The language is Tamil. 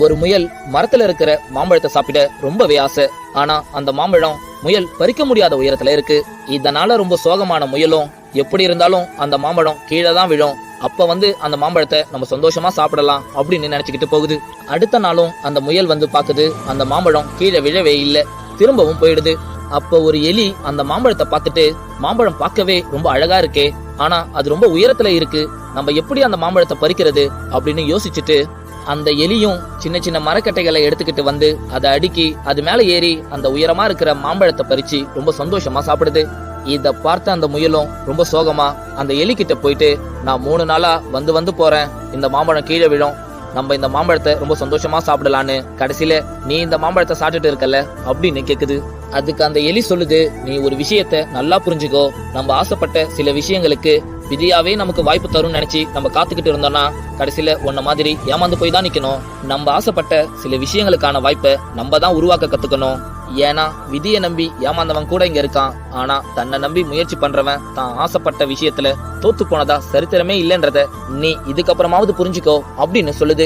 ஒரு முயல் மரத்துல இருக்கிற மாம்பழத்தை சாப்பிட ரொம்பவே ஆசை. ஆனா அந்த மாம்பழம் முயல் பறிக்க முடியாத உயரத்துல இருக்கு. இதனால ரொம்ப சோகமான முயலும் எப்படி இருந்தாலும் அந்த மாம்பழம் கீழே தான் விழும், அப்ப அந்த மாம்பழத்தை நம்ம சந்தோஷமா சாப்பிடலாம் அப்படின்னு நினைச்சுக்கிட்டு போகுது. அடுத்த நாளும் அந்த முயல் பாக்குது, அந்த மாம்பழம் கீழே விழவே இல்லை, திரும்பவும் போயிடுது. அப்ப ஒரு எலி அந்த மாம்பழத்தை பார்த்துட்டு, மாம்பழம் பார்க்கவே ரொம்ப அழகா இருக்கே, ஆனா அது ரொம்ப உயரத்துல இருக்கு, நம்ம எப்படி அந்த மாம்பழத்தை பறிக்கிறது அப்படின்னு யோசிச்சுட்டு அந்த எலியும் சின்ன சின்ன மரக்கட்டைகளை எடுத்துக்கிட்டு அதை அடுக்கி அது மேல ஏறி அந்த உயரமா இருக்கிற மாம்பழத்தை பறிச்சு ரொம்ப சந்தோஷமா சாப்பிடுது. இத பார்த்த அந்த முயலும் ரொம்ப சோகமா அந்த எலி கிட்ட போயிட்டு, நான் 3 நாளா வந்து போறேன், இந்த மாம்பழம் கீழே விழும், நம்ம இந்த மாம்பழத்தை ரொம்ப சந்தோஷமா சாப்பிடலான்னு, கடைசியில நீ இந்த மாம்பழத்தை சாப்பிட்டுட்டு இருக்கல அப்படின்னு கேக்குது. அதுக்கு அந்த எலி சொல்லுது, நீ ஒரு விஷயத்த நல்லா புரிஞ்சுக்கோ, நம்ம ஆசைப்பட்ட சில விஷயங்களுக்கு விதியாவே நமக்கு வாய்ப்பு தரும் நினைச்சு நம்ம காத்துக்கிட்டு இருந்தோம்னா கடைசியில உன்ன மாதிரி ஏமாந்து போய் தான் நிக்கணும். நம்ம ஆசைப்பட்ட சில விஷயங்களுக்கான வாய்ப்பை நம்ம தான் உருவாக்க கத்துக்கணும். ஏன்னா விதியை நம்பி ஏமாந்தவன் கூட இங்க இருக்கான், ஆனா தன்னை நம்பி முயற்சி பண்றவன் தான் ஆசைப்பட்ட விஷயத்துல தோத்து போனதா சரித்திரமே இல்லைன்றத நீ இதுக்கப்புறமாவது புரிஞ்சுக்கோ அப்படின்னு சொல்லுது.